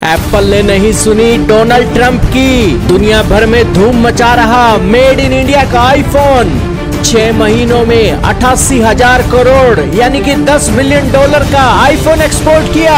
Apple ने नहीं सुनी डोनाल्ड ट्रंप की, दुनिया भर में धूम मचा रहा मेड इन इंडिया का आईफोन। 6 महीनों में 88,000 करोड़ यानी कि $10 बिलियन का आईफोन एक्सपोर्ट किया।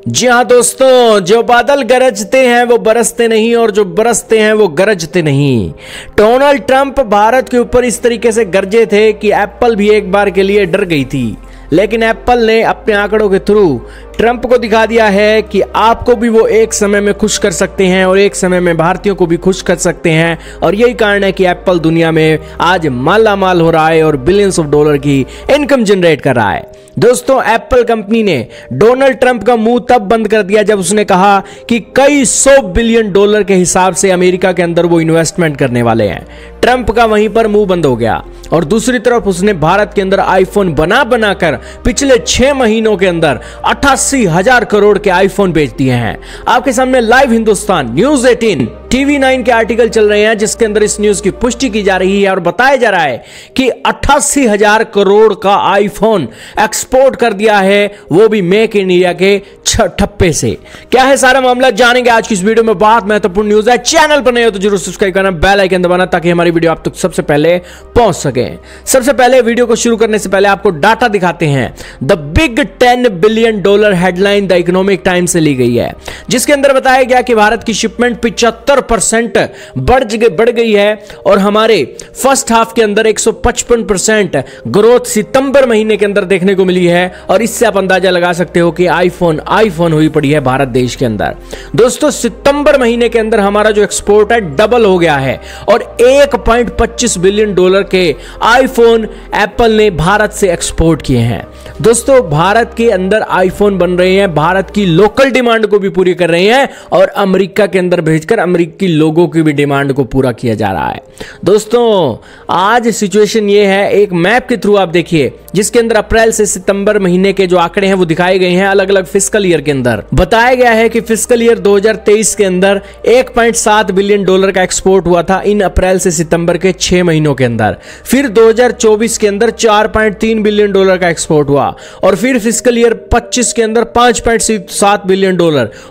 जी हाँ दोस्तों, जो बादल गरजते हैं वो बरसते नहीं और जो बरसते हैं वो गरजते नहीं। डोनाल्ड ट्रंप भारत के ऊपर इस तरीके से गरजे थे कि एप्पल भी एक बार के लिए डर गई थी, लेकिन एप्पल ने अपने आंकड़ों के थ्रू ट्रंप को दिखा दिया है कि आपको भी वो एक समय में खुश कर सकते हैं और एक समय में भारतीयों को भी खुश कर सकते हैं। और यही कारण है कि एप्पल दुनिया में आज माला माल हो रहा है और बिलियंस ऑफ डॉलर की इनकम जनरेट कर रहा है। दोस्तों, एप्पल कंपनी ने डोनाल्ड ट्रंप का मुंह तब बंद कर दिया जब उसने कहा कि कई $100 बिलियन के हिसाब से अमेरिका के अंदर वो इन्वेस्टमेंट करने वाले हैं। ट्रंप का वहीं पर मुंह बंद हो गया और दूसरी तरफ उसने भारत के अंदर आईफोन बनाकर पिछले 6 महीनों के अंदर 88,000 करोड़ के आईफोन बेच दिए हैं। आपके सामने लाइव हिंदुस्तान न्यूज 18 TV9 के आर्टिकल चल रहे हैं जिसके अंदर इस न्यूज की पुष्टि की जा रही है और बताया जा रहा है कि 88,000 करोड़ का आईफोन एक्सपोर्ट कर दिया है, वो भी मेक इन इंडिया के ठप्पे से। क्या है सारा मामला, जानेंगे आज की इस वीडियो में। बहुत महत्वपूर्ण न्यूज है। चैनल पर नहीं हो तो जरूर सब्सक्राइब करना, बेल आइकन दबाना ताकि हमारी वीडियो आप तक सबसे पहले पहुंच सके। सबसे पहले वीडियो को शुरू करने से पहले आपको डाटा दिखाते हैं। The big $10 billion headline the economic times से ली गई है, जिसके अंदर बताया गया कि भारत की शिपमेंट 75% बढ़ गई है और हमारे फर्स्ट हाफ के अंदर 155% ग्रोथ सितंबर महीने के अंदर देखने को मिली है। और इससे आप अंदाजा लगा सकते हो कि आईफोन हुई पड़ी है भारत देश के अंदर। दोस्तों, सितंबर महीने के अंदर हमारा जो एक्सपोर्ट है डबल हो गया है और $1.25 बिलियन के आईफोन एप्पल ने भारत से एक्सपोर्ट किए हैं। दोस्तों, भारत के अंदर आईफोन बन रहे हैं, भारत की लोकल डिमांड को भी पूरी कर रहे हैं और अमेरिका के अंदर भेजकर अमेरिकी लोगों की भी डिमांड को पूरा किया जा रहा है। दोस्तों, आज सिचुएशन ये है, एक मैप के थ्रू आप देखिए जिसके अंदर अप्रैल से सितंबर महीने के जो आंकड़े हैं वो दिखाए गए हैं अलग अलग फिस्कल ईयर के अंदर। बताया गया है कि फिस्कल ईयर 2023 के अंदर $1.7 बिलियन का एक्सपोर्ट हुआ था इन अप्रैल से सितंबर के 6 महीनों के अंदर। फिर 2024 के अंदर $4.3 बिलियन का एक्सपोर्ट हुआ और फिर फिस्कल ईयर 25 के अंदर $5.7 बिलियन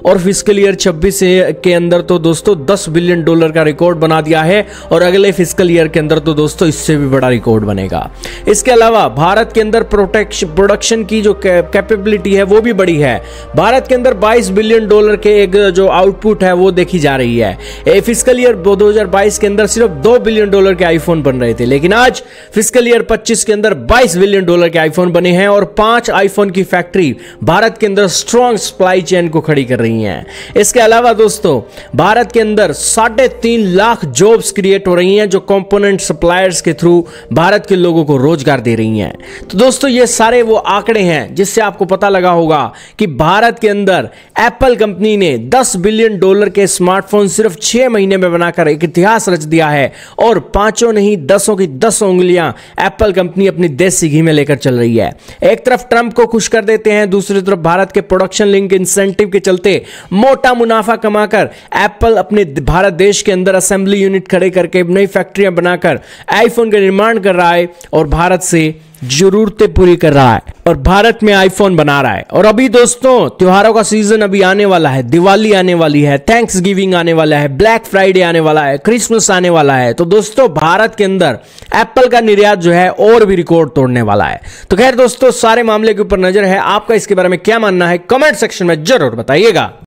और फिस्कल ईयर 26 के अंदर तो दोस्तों $10 बिलियन का रिकॉर्ड बना दिया है और अगले फिस्कल ईयर के अंदर तो दोस्तों इससे भी बड़ा रिकॉर्ड बनेगा। इसके अलावा भारत के अंदर प्रोडक्शन की जो कैपेबिलिटी है वो भी बड़ी है। भारत के अंदर $22 बिलियन के एक जो आउटपुट है वो देखी जा रही है। फिस्कल ईयर 2022 के अंदर सिर्फ $2 बिलियन के आईफोन बन रहे थे, लेकिन आज फिस्कल ईयर 25 के अंदर $22 बिलियन के आईफोन बने हैं और 5 आईफोन की फैक्ट्री भारत के अंदर स्ट्रॉन्ग सप्लाई चेन को खड़ी कर रही हैं। इसके अलावा दोस्तों, भारत के अंदर 3.5 लाख जॉब्स क्रिएट हो रही हैं जो कंपोनेंट सप्लायर्स के थ्रू भारत के लोगों को रोजगार दे रही हैं। तो दोस्तों, ये सारे वो आंकड़े हैं जिससे आपको पता लगा होगा कि भारत के अंदर एप्पल कंपनी ने $10 बिलियन के स्मार्टफोन सिर्फ 6 महीने में बनाकर एक इतिहास रच दिया है और 5 नहीं 10 की 10 उंगलियां एप्पल कंपनी अपनी देसी घी में लेकर चल रही है। एक तरफ ट्रंप को खुश कर देते हैं, दूसरी तरफ भारत के प्रोडक्शन लिंक इंसेंटिव के चलते मोटा मुनाफा कमाकर एप्पल अपने भारत देश के अंदर असेंबली यूनिट खड़े करके नई फैक्ट्रियां बनाकर आईफोन का निर्माण कर रहा है और भारत से जरूरतें पूरी कर रहा है और भारत में आईफोन बना रहा है। और अभी दोस्तों, त्योहारों का सीजन अभी आने वाला है, दिवाली आने वाली है, थैंक्स गिविंग आने वाला है, ब्लैक फ्राइडे आने वाला है, क्रिसमस आने वाला है। तो दोस्तों, भारत के अंदर एप्पल का निर्यात जो है और भी रिकॉर्ड तोड़ने वाला है। तो खैर दोस्तों, सारे मामले के ऊपर नजर है। आपका इसके बारे में क्या मानना है कमेंट सेक्शन में जरूर बताइएगा।